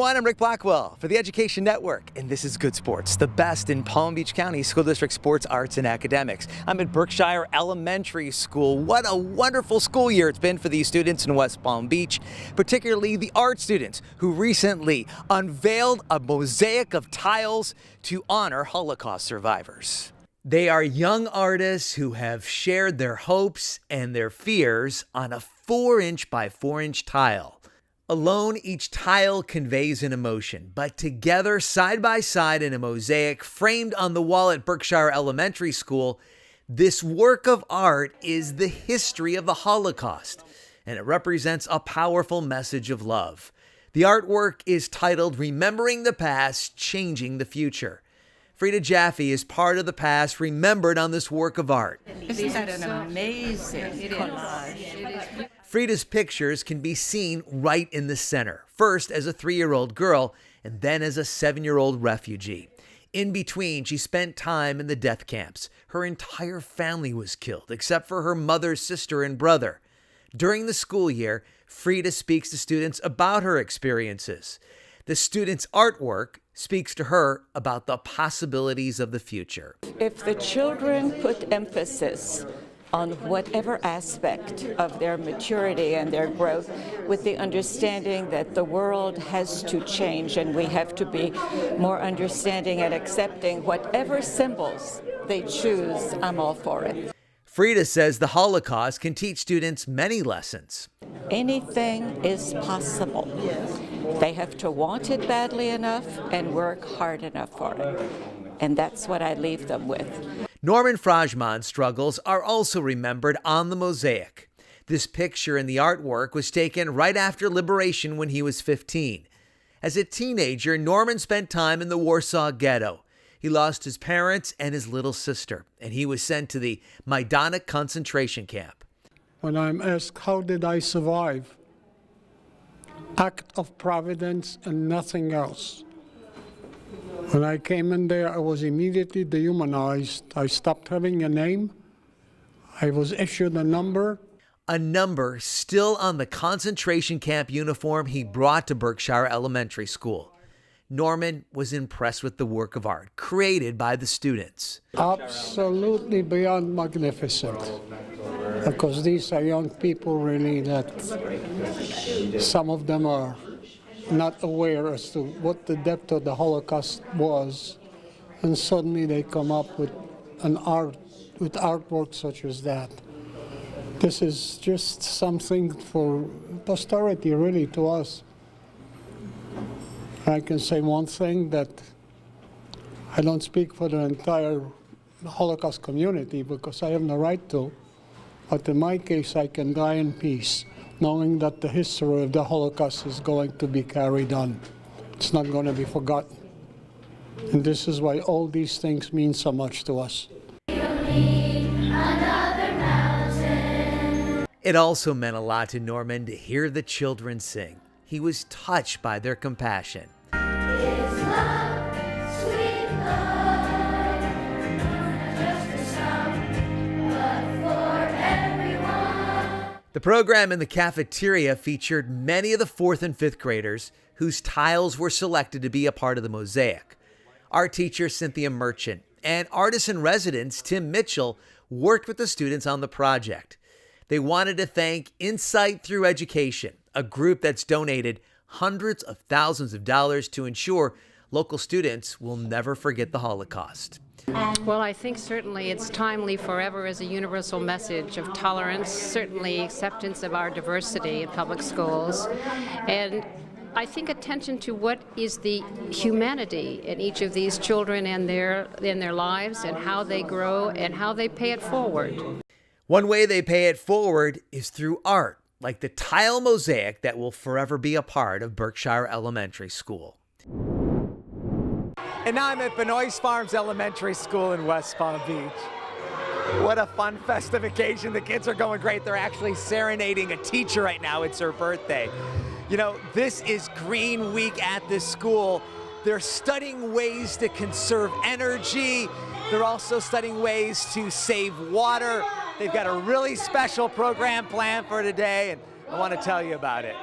everyone, I'm Ric Blackwell for the Education Network, and this is Good Sports, the best in Palm Beach County School District sports, arts, and academics. I'm at Berkshire Elementary School. What a wonderful school year it's been for these students in West Palm Beach, particularly the art students who recently unveiled a mosaic of tiles to honor Holocaust survivors. They are young artists who have shared their hopes and their fears on a 4-inch by 4-inch tile. Alone, each tile conveys an emotion, but together, side by side in a mosaic framed on the wall at Berkshire Elementary School, this work of art is the history of the Holocaust, and it represents a powerful message of love. The artwork is titled Remembering the Past, Changing the Future. Frida Jaffe is part of the past remembered on this work of art. Isn't that an amazing collage? Frida's pictures can be seen right in the center, first as a 3-year-old girl and then as a 7-year-old refugee. In between, she spent time in the death camps. Her entire family was killed, except for her mother's sister and brother. During the school year, Frida speaks to students about her experiences. The students' artwork speaks to her about the possibilities of the future. If the children put emphasis on whatever aspect of their maturity and their growth, with the understanding that the world has to change and we have to be more understanding and accepting whatever symbols they choose, I'm all for it. Frida says the Holocaust can teach students many lessons. Anything is possible. They have to want it badly enough and work hard enough for it. And that's what I leave them with. Norman Frajman's struggles are also remembered on the mosaic. This picture in the artwork was taken right after liberation when he was 15. As a teenager, Norman spent time in the Warsaw Ghetto. He lost his parents and his little sister, and he was sent to the Majdanek concentration camp. When I'm asked, how did I survive? Act of providence and nothing else. When I came in there, I was immediately dehumanized. I stopped having a name. I was issued a number. A number still on the concentration camp uniform he brought to Berkshire Elementary School. Norman was impressed with the work of art created by the students. Absolutely beyond magnificent. Because these are young people really that some of them are not aware as to what the depth of the Holocaust was, and suddenly they come up with artwork such as that. This is just something for posterity, really, to us. I can say one thing, that I don't speak for the entire Holocaust community because I have no right to, but in my case I can die in peace, knowing that the history of the Holocaust is going to be carried on. It's not going to be forgotten. And this is why all these things mean so much to us. It also meant a lot to Norman to hear the children sing. He was touched by their compassion. The program in the cafeteria featured many of the 4th and 5th graders whose tiles were selected to be a part of the mosaic. Art teacher Cynthia Merchant and artist-in-residence Tim Mitchell worked with the students on the project. They wanted to thank Insight Through Education, a group that's donated hundreds of thousands of dollars to ensure local students will never forget the Holocaust. Well, I think certainly it's timely forever as a universal message of tolerance, certainly acceptance of our diversity in public schools, and I think attention to what is the humanity in each of these children and in their lives, and how they grow and how they pay it forward. One way they pay it forward is through art, like the tile mosaic that will forever be a part of Berkshire Elementary School. And now I'm at Benoist Farms Elementary School in West Palm Beach. What a fun festive occasion. The kids are going great. They're actually serenading a teacher right now. It's her birthday. You know, this is Green Week at this school. They're studying ways to conserve energy. They're also studying ways to save water. They've got a really special program planned for today, and I want to tell you about it.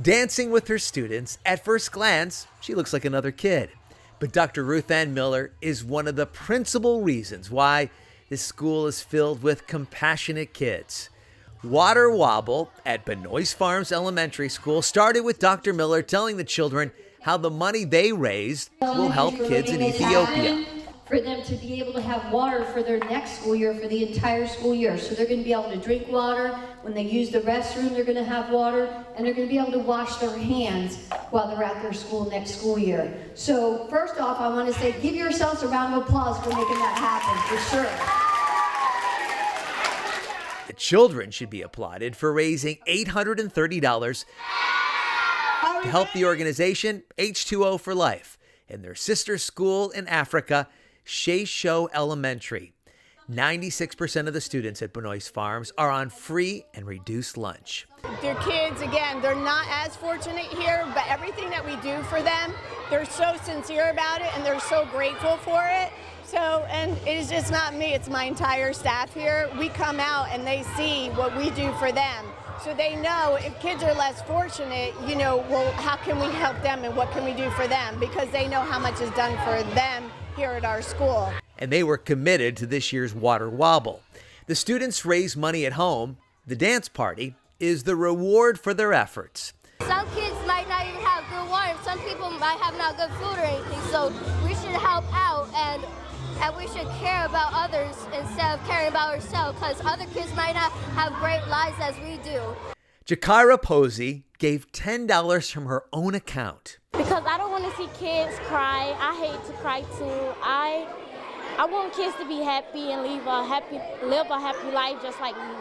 Dancing with her students, at first glance, she looks like another kid. But Dr. Ruth Ann Miller is one of the principal reasons why this school is filled with compassionate kids. Water Wobble at Benoist Farms Elementary School started with Dr. Miller telling the children how the money they raised will help kids in Ethiopia. For them to be able to have water for their next school year, for the entire school year. So they're going to be able to drink water. When they use the restroom, they're going to have water. And they're going to be able to wash their hands while they're at their school next school year. So first off, I want to say, give yourselves a round of applause for making that happen, for sure. The children should be applauded for raising $830 to help the organization H2O for Life and their sister school in Africa, Show Elementary. 96% of the students at Benoist Farms are on free and reduced lunch. Their kids, again, they're not as fortunate here, but everything that we do for them, they're so sincere about it and they're so grateful for it. So, and it is just not me, it's my entire staff here. We come out and they see what we do for them. So they know if kids are less fortunate, you know, well, how can we help them and what can we do for them? Because they know how much is done for them here at our school. And they were committed to this year's Water Wobble. The students raise money at home. The dance party is the reward for their efforts. Some kids might not even have good water. Some people might have not good food or anything. So we should help out and we should care about others instead of caring about ourselves, because other kids might not have great lives as we do. Jakira Posey gave $10 from her own account. Because I don't want to see kids cry. I hate to cry too. I want kids to be happy and live a happy life just like me.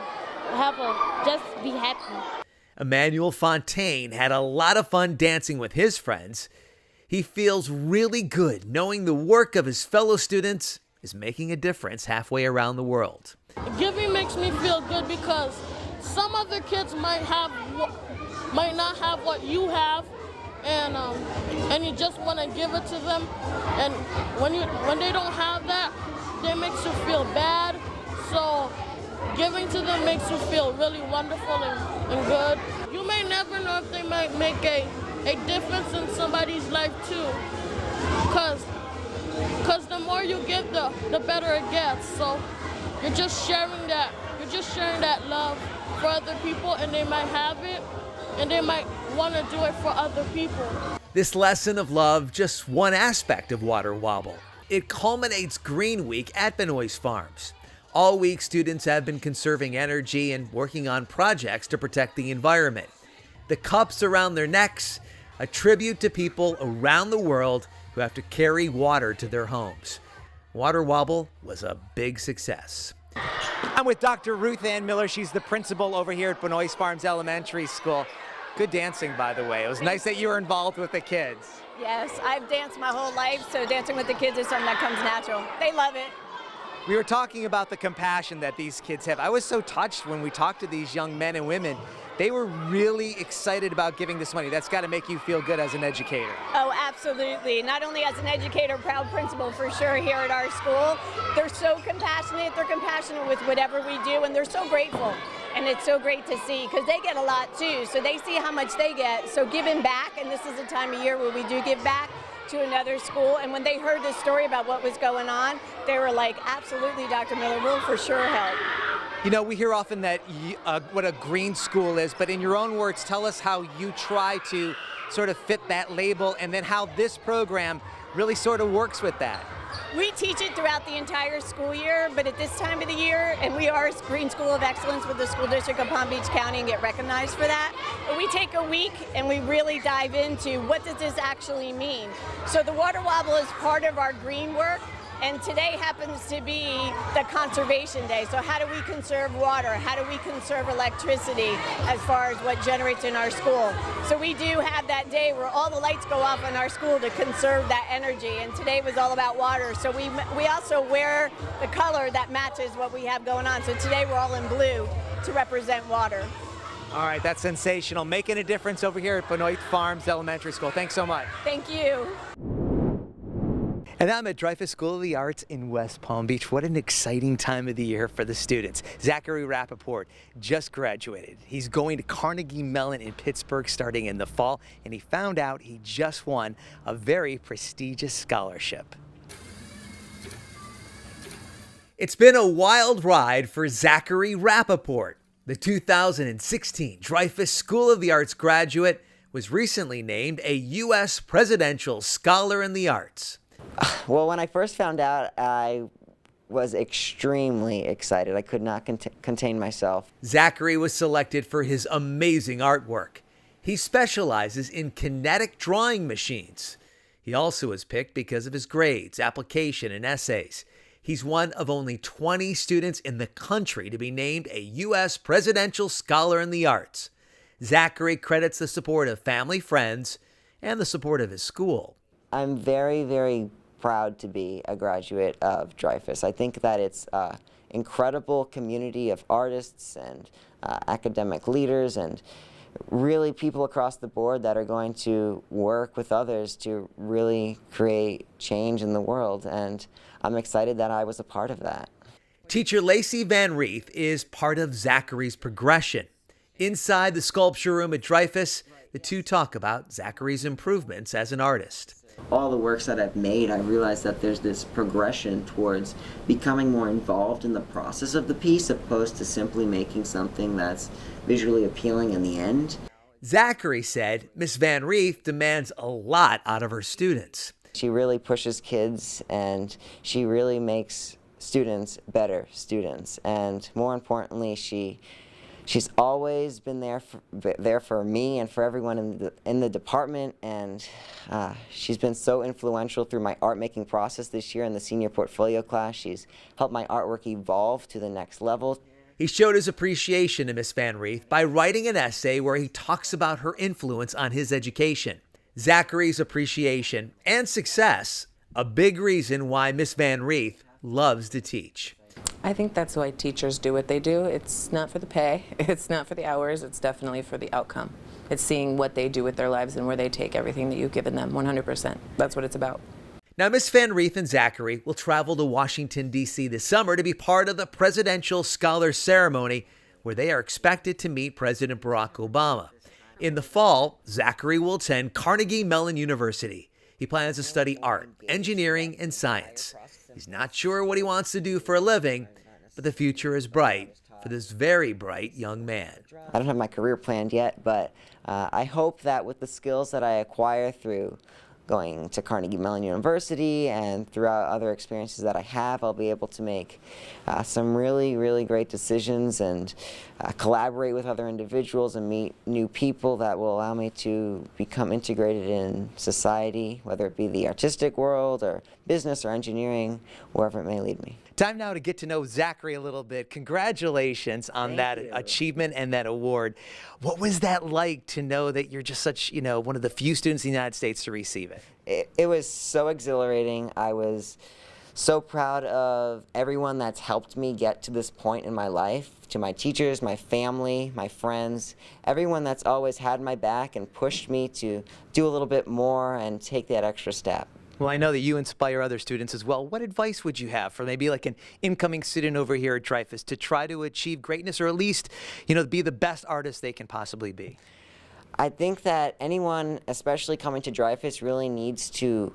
Just be happy. Emmanuel Fontaine had a lot of fun dancing with his friends. He feels really good knowing the work of his fellow students is making a difference halfway around the world. Giving makes me feel good because some other kids might not have what you have, and you just want to give it to them. And when they don't have that, it makes you feel bad. So giving to them makes you feel really wonderful and good. You may never know if they might make a difference in somebody's life too, because the more you give, the better it gets. So you're just sharing that love for other people, and they might have it and they might want to do it for other people. This lesson of love, just one aspect of Water Wobble. It culminates Green Week at Benoist Farms. All week, students have been conserving energy and working on projects to protect the environment. The cups around their necks, a tribute to people around the world who have to carry water to their homes. Water Wobble was a big success. I'm with Dr. Ruth Ann Miller. She's the principal over here at Benoist Farms Elementary School. Good dancing, by the way. It was nice that you were involved with the kids. Yes, I've danced my whole life, so dancing with the kids is something that comes natural. They love it. We were talking about the compassion that these kids have. I was so touched when we talked to these young men and women. They were really excited about giving this money. That's got to make you feel good as an educator. Oh, absolutely. Not only as an educator, proud principal for sure here at our school. They're so compassionate. They're compassionate with whatever we do, and they're so grateful. And it's so great to see, because they get a lot too. So they see how much they get. So giving back, and this is a time of year where we do give back to another school. And when they heard the story about what was going on, they were like, absolutely, Dr. Miller, we'll for sure help. You know, we hear often that what a green school is, but in your own words, tell us how you try to sort of fit that label, and then how this program really sort of works with that. We teach it throughout the entire school year, but at this time of the year, and we are a Green School of Excellence with the School District of Palm Beach County and get recognized for that, but we take a week and we really dive into what does this actually mean. So the Water Wobble is part of our green work, and today happens to be the Conservation Day. So how do we conserve water? How do we conserve electricity as far as what generates in our school? So we do have that day where all the lights go off in our school to conserve that energy, and today was all about water. So we also wear the color that matches what we have going on. So today we're all in blue to represent water. All right, that's sensational. Making a difference over here at Benoist Farms Elementary School. Thanks so much. Thank you. And I'm at Dreyfoos School of the Arts in West Palm Beach. What an exciting time of the year for the students. Zachary Rapaport just graduated. He's going to Carnegie Mellon in Pittsburgh starting in the fall, and he found out he just won a very prestigious scholarship. It's been a wild ride for Zachary Rapaport. The 2016 Dreyfoos School of the Arts graduate was recently named a U.S. Presidential Scholar in the Arts. Well, when I first found out, I was extremely excited. I could not contain myself. Zachary was selected for his amazing artwork. He specializes in kinetic drawing machines. He also was picked because of his grades, application, and essays. He's one of only 20 students in the country to be named a U.S. Presidential Scholar in the Arts. Zachary credits the support of family, friends, and the support of his school. I'm very, very proud to be a graduate of Dreyfoos. I think that it's an incredible community of artists and academic leaders and really people across the board that are going to work with others to really create change in the world, and I'm excited that I was a part of that. Teacher Lacey Van Reeth is part of Zachary's progression. Inside the sculpture room at Dreyfoos, the two talk about Zachary's improvements as an artist. All the works that I've made, I realized that there's this progression towards becoming more involved in the process of the piece, opposed to simply making something that's visually appealing in the end. Zachary said Miss Van Reeth demands a lot out of her students. She really pushes kids, and she really makes students better students. And more importantly, she's always been there for me and for everyone in the department, and she's been so influential through my art making process this year in the senior portfolio class. She's helped my artwork evolve to the next level. He showed his appreciation to Miss Van Reeth by writing an essay where he talks about her influence on his education. Zachary's appreciation and success, a big reason why Miss Van Reeth loves to teach. I think that's why teachers do what they do. It's not for the pay, it's not for the hours, it's definitely for the outcome. It's seeing what they do with their lives and where they take everything that you've given them, 100%. That's what it's about. Now, Miss Van Reeth and Zachary will travel to Washington, D.C. this summer to be part of the Presidential Scholar ceremony, where they are expected to meet President Barack Obama. In the fall, Zachary will attend Carnegie Mellon University. He plans to study art, engineering, and science. He's not sure what he wants to do for a living, but the future is bright for this very bright young man. I don't have my career planned yet, but I hope that with the skills that I acquire through going to Carnegie Mellon University and throughout other experiences that I have, I'll be able to make some really, really great decisions and collaborate with other individuals and meet new people that will allow me to become integrated in society, whether it be the artistic world or business or engineering, wherever it may lead me. Time now to get to know Zachary a little bit. Congratulations on that achievement and that award. What was that like to know that you're just such, one of the few students in the United States to receive it? It was so exhilarating. I was so proud of everyone that's helped me get to this point in my life, to my teachers, my family, my friends, everyone that's always had my back and pushed me to do a little bit more and take that extra step. Well, I know that you inspire other students as well. What advice would you have for maybe like an incoming student over here at Dreyfoos to try to achieve greatness, or at least, be the best artist they can possibly be? I think that anyone, especially coming to Dreyfoos, really needs to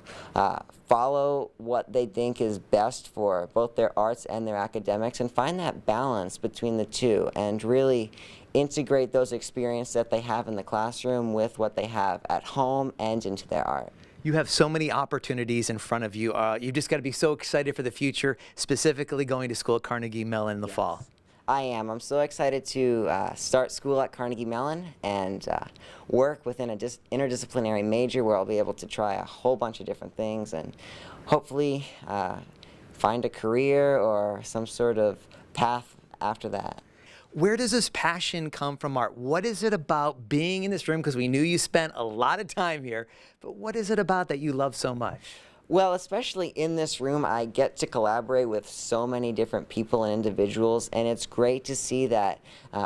follow what they think is best for both their arts and their academics, and find that balance between the two, and really integrate those experiences that they have in the classroom with what they have at home and into their art. You have so many opportunities in front of you. You've just got to be so excited for the future, specifically going to school at Carnegie Mellon in the fall. I am. I'm so excited to start school at Carnegie Mellon and work within an interdisciplinary major where I'll be able to try a whole bunch of different things and hopefully find a career or some sort of path after that. Where does this passion come from, art? What is it about being in this room? Because we knew you spent a lot of time here, but what is it about that you love so much? Well, especially in this room, I get to collaborate with so many different people and individuals, and it's great to see that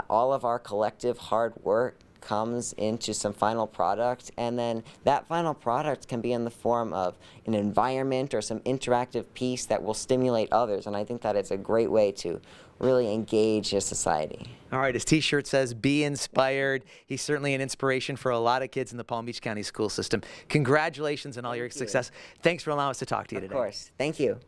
all of our collective hard work comes into some final product, and then that final product can be in the form of an environment or some interactive piece that will stimulate others, and I think that it's a great way to really engage a society. All right, his t-shirt says, "Be inspired." He's certainly an inspiration for a lot of kids in the Palm Beach County school system. Congratulations on all your success. Thanks for allowing us to talk to you today. Of course. Thank you.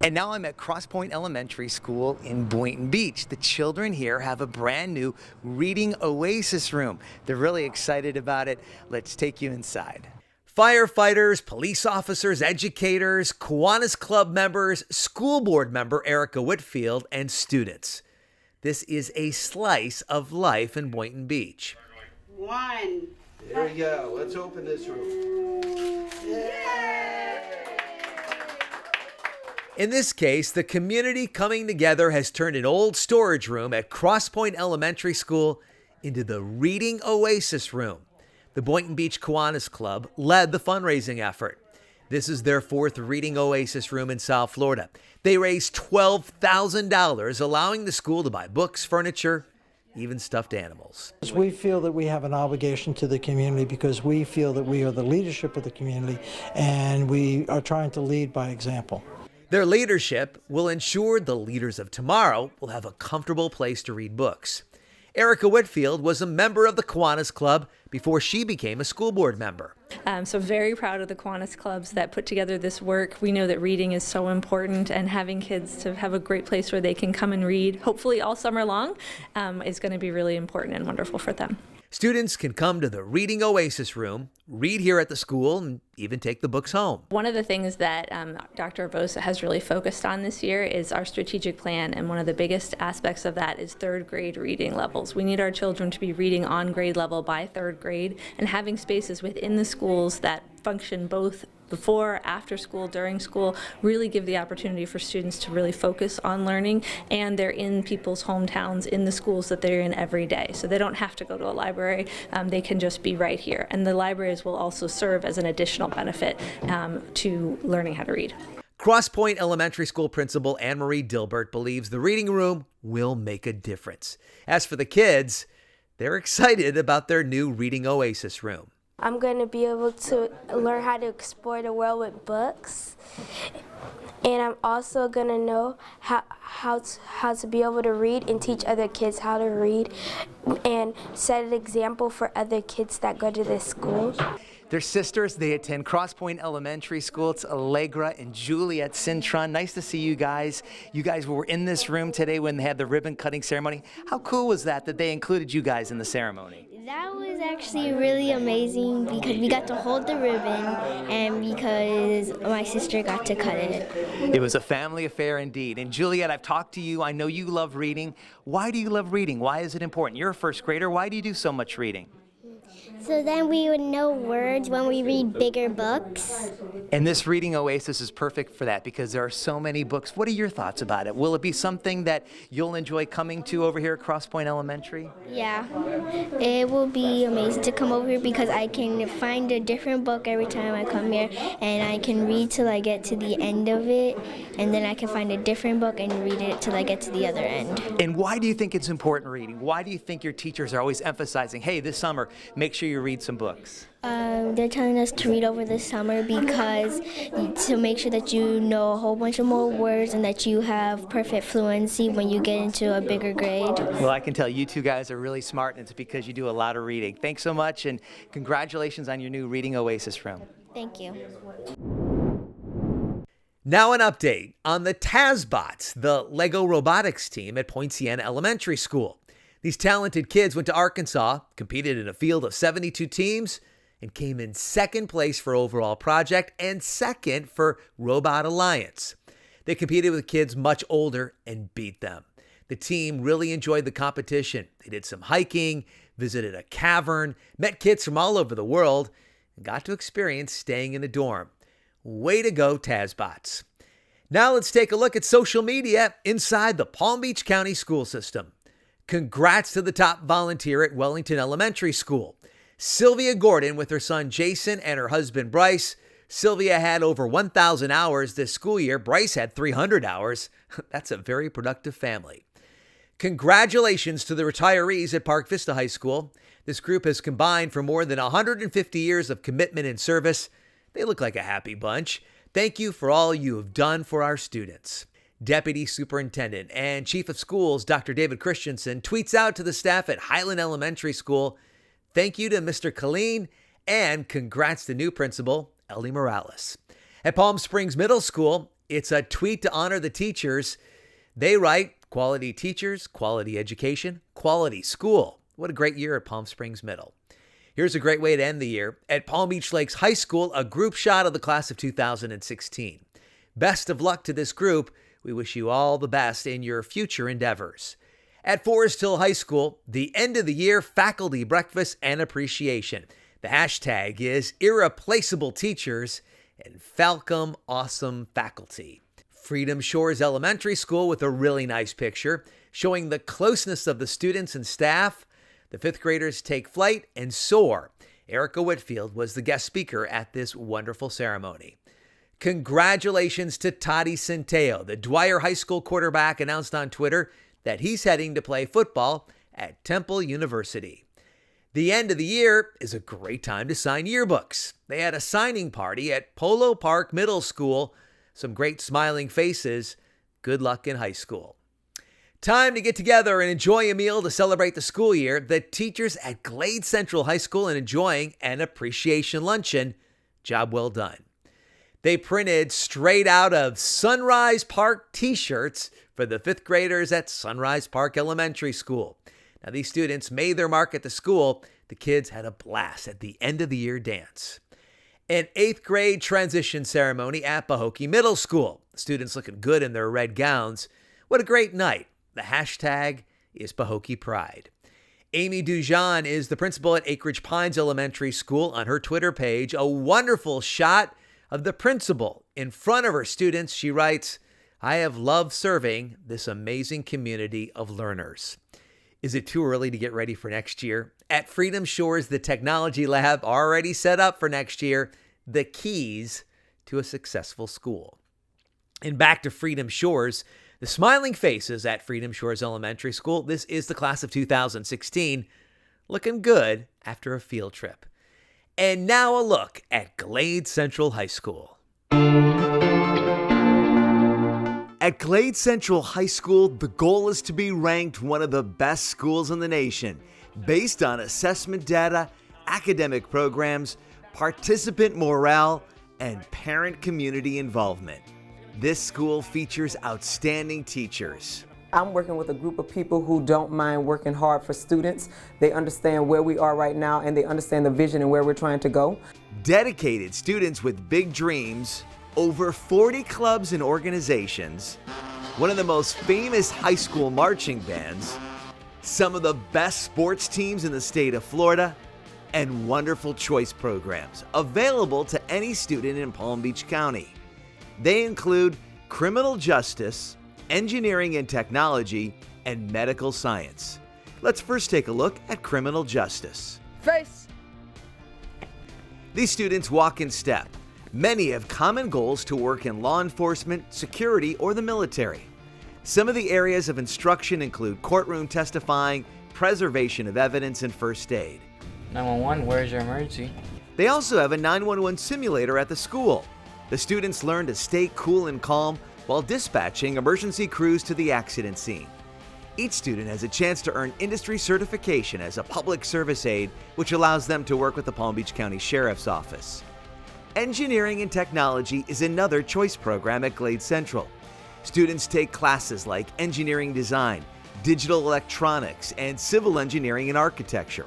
And now I'm at Crosspointe Elementary School in Boynton Beach. The children here have a brand new Reading Oasis Room. They're really excited about it. Let's take you inside. Firefighters, police officers, educators, Kiwanis Club members, school board member Erica Whitfield, and students. This is a slice of life in Boynton Beach. One. There we go. Let's open this room. In this case, the community coming together has turned an old storage room at Crosspointe Elementary School into the Reading Oasis Room. The Boynton Beach Kiwanis Club led the fundraising effort. This is their fourth Reading Oasis Room in South Florida. They raised $12,000, allowing the school to buy books, furniture, even stuffed animals. We feel that we have an obligation to the community because we feel that we are the leadership of the community and we are trying to lead by example. Their leadership will ensure the leaders of tomorrow will have a comfortable place to read books. Erica Whitfield was a member of the Kiwanis Club before she became a school board member. So very proud of the Kiwanis Clubs that put together this work. We know that reading is so important, and having kids to have a great place where they can come and read, hopefully all summer long, is going to be really important and wonderful for them. Students can come to the Reading Oasis Room, read here at the school, and even take the books home. One of the things that Dr. Bosa has really focused on this year is our strategic plan, and one of the biggest aspects of that is third grade reading levels. We need our children to be reading on grade level by third grade, and having spaces within the schools that function both before, after school, during school, really give the opportunity for students to really focus on learning, and they're in people's hometowns, in the schools that they're in every day. So they don't have to go to a library, they can just be right here. And the libraries will also serve as an additional benefit to learning how to read. Crosspointe Elementary School Principal Anne-Marie Dilbert believes the reading room will make a difference. As for the kids, they're excited about their new Reading Oasis Room. I'm going to be able to learn how to explore the world with books. And I'm also going to know how to be able to read and teach other kids how to read and set an example for other kids that go to this school. They're sisters. They attend Crosspointe Elementary School. It's Allegra and Juliet Cintron. Nice to see you guys. You guys were in this room today when they had the ribbon cutting ceremony. How cool was that they included you guys in the ceremony? That was actually really amazing because we got to hold the ribbon and because my sister got to cut it. It was a family affair indeed. And Juliet, I've talked to you. I know you love reading. Why do you love reading? Why is it important? You're a first grader. Why do you do so much reading? So then we would know words when we read bigger books. And this Reading Oasis is perfect for that because there are so many books. What are your thoughts about it? Will it be something that you'll enjoy coming to over here at Crosspointe Elementary? Yeah, it will be amazing to come over here because I can find a different book every time I come here, and I can read till I get to the end of it, and then I can find a different book and read it till I get to the other end. And why do you think it's important reading? Why do you think your teachers are always emphasizing, hey, this summer, make sure you read some books? They're telling us to read over the summer because to make sure that you know a whole bunch of more words and that you have perfect fluency when you get into a bigger grade. Well, I can tell you two guys are really smart, and it's because you do a lot of reading. Thanks so much, and congratulations on your new Reading Oasis Room. Thank you. Now an update on the Tazbots, the Lego robotics team at Point Siena Elementary School. These talented kids went to Arkansas, competed in a field of 72 teams, and came in second place for overall project and second for Robot Alliance. They competed with kids much older and beat them. The team really enjoyed the competition. They did some hiking, visited a cavern, met kids from all over the world, and got to experience staying in a dorm. Way to go, Tazbots. Now let's take a look at social media inside the Palm Beach County school system. Congrats to the top volunteer at Wellington Elementary School. Sylvia Gordon with her son Jason and her husband Bryce. Sylvia had over 1,000 hours this school year. Bryce had 300 hours. That's a very productive family. Congratulations to the retirees at Park Vista High School. This group has combined for more than 150 years of commitment and service. They look like a happy bunch. Thank you for all you have done for our students. Deputy Superintendent and Chief of Schools Dr. David Christensen tweets out to the staff at Highland Elementary School, thank you to Mr. Colleen, and congrats to new principal, Ellie Morales. At Palm Springs Middle School, it's a tweet to honor the teachers. They write, quality teachers, quality education, quality school. What a great year at Palm Springs Middle. Here's a great way to end the year. At Palm Beach Lakes High School, a group shot of the class of 2016. Best of luck to this group. We wish you all the best in your future endeavors. At Forest Hill High School, the end of the year faculty breakfast and appreciation. The hashtag is irreplaceable teachers and Falcom awesome faculty. Freedom Shores Elementary School with a really nice picture showing the closeness of the students and staff. The fifth graders take flight and soar. Erica Whitfield was the guest speaker at this wonderful ceremony. Congratulations to Toddy Centeo. The Dwyer High School quarterback announced on Twitter that he's heading to play football at Temple University. The end of the year is a great time to sign yearbooks. They had a signing party at Polo Park Middle School. Some great smiling faces. Good luck in high school. Time to get together and enjoy a meal to celebrate the school year. The teachers at Glade Central High School are enjoying an appreciation luncheon. Job well done. They printed straight out of Sunrise Park t-shirts for the fifth graders at Sunrise Park Elementary School. Now, these students made their mark at the school. The kids had a blast at the end of the year dance. An eighth grade transition ceremony at Pahokee Middle School. Students looking good in their red gowns. What a great night. The hashtag is Pahokee Pride. Amy Dujan is the principal at Acreage Pines Elementary School. On her Twitter page, a wonderful shot of the principal in front of her students. She writes, I have loved serving this amazing community of learners. Is it too early to get ready for next year? At Freedom Shores, the technology lab already set up for next year, the keys to a successful school. And back to Freedom Shores, the smiling faces at Freedom Shores Elementary School. This is the class of 2016, looking good after a field trip. And now a look at Glade Central High School. At Glade Central High School, the goal is to be ranked one of the best schools in the nation based on assessment data, academic programs, participant morale, and parent community involvement. This school features outstanding teachers. I'm working with a group of people who don't mind working hard for students. They understand where we are right now and they understand the vision and where we're trying to go. Dedicated students with big dreams, over 40 clubs and organizations, one of the most famous high school marching bands, some of the best sports teams in the state of Florida, and wonderful choice programs available to any student in Palm Beach County. They include criminal justice, engineering and technology, and medical science. Let's first take a look at criminal justice. Face! These students walk in step. Many have common goals to work in law enforcement, security, or the military. Some of the areas of instruction include courtroom testifying, preservation of evidence, and first aid. 911, where's your emergency? They also have a 911 simulator at the school. The students learn to stay cool and calm while dispatching emergency crews to the accident scene. Each student has a chance to earn industry certification as a public service aide, which allows them to work with the Palm Beach County Sheriff's Office. Engineering and technology is another choice program at Glade Central. Students take classes like engineering design, digital electronics, and civil engineering and architecture.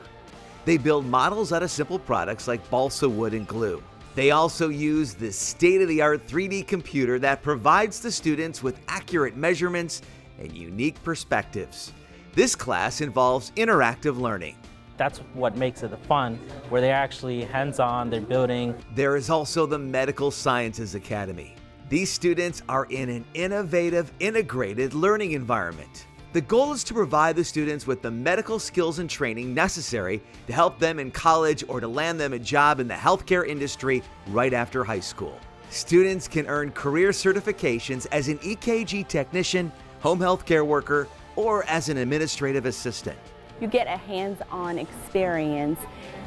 They build models out of simple products like balsa wood and glue. They also use the state-of-the-art 3D computer that provides the students with accurate measurements and unique perspectives. This class involves interactive learning. That's what makes it fun, where they're actually hands-on, they're building. There is also the Medical Sciences Academy. These students are in an innovative, integrated learning environment. The goal is to provide the students with the medical skills and training necessary to help them in college or to land them a job in the healthcare industry right after high school. Students can earn career certifications as an EKG technician, home healthcare worker, or as an administrative assistant. You get a hands-on experience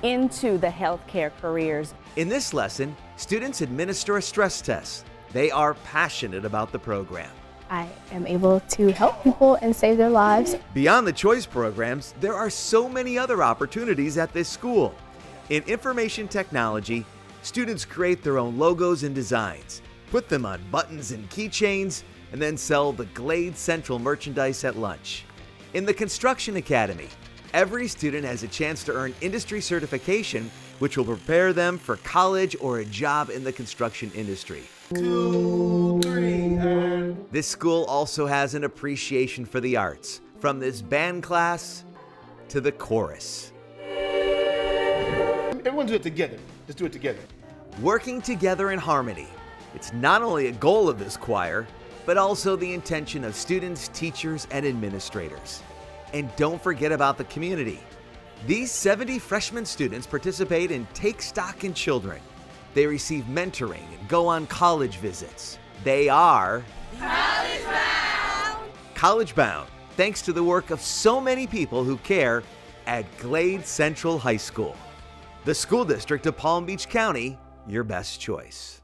into the healthcare careers. In this lesson, students administer a stress test. They are passionate about the program. I am able to help people and save their lives. Beyond the choice programs, there are so many other opportunities at this school. In information technology, students create their own logos and designs, put them on buttons and keychains, and then sell the Glade Central merchandise at lunch. In the Construction Academy, every student has a chance to earn industry certification, which will prepare them for college or a job in the construction industry. 2, 3, and... This school also has an appreciation for the arts, from this band class to the chorus. Everyone do it together. Let's do it together. Working together in harmony. It's not only a goal of this choir, but also the intention of students, teachers, and administrators. And don't forget about the community. These 70 freshman students participate in Take Stock in Children. They receive mentoring and go on college visits. They are College Bound! College Bound, thanks to the work of so many people who care at Glade Central High School. The school district of Palm Beach County, your best choice.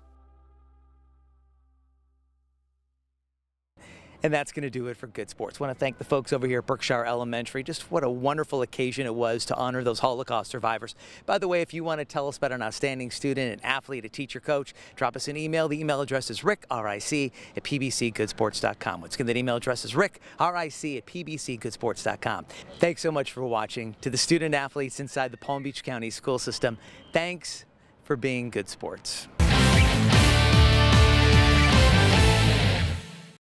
And that's going to do it for Good Sports. I want to thank the folks over here at Berkshire Elementary. Just what a wonderful occasion it was to honor those Holocaust survivors. By the way, if you want to tell us about an outstanding student, an athlete, a teacher, coach, drop us an email. The email address is rick, R-I-C, at pbcgoodsports.com. Once again, that email address is rick, R-I-C, at pbcgoodsports.com. Thanks so much for watching. To the student athletes inside the Palm Beach County school system, thanks for being good sports.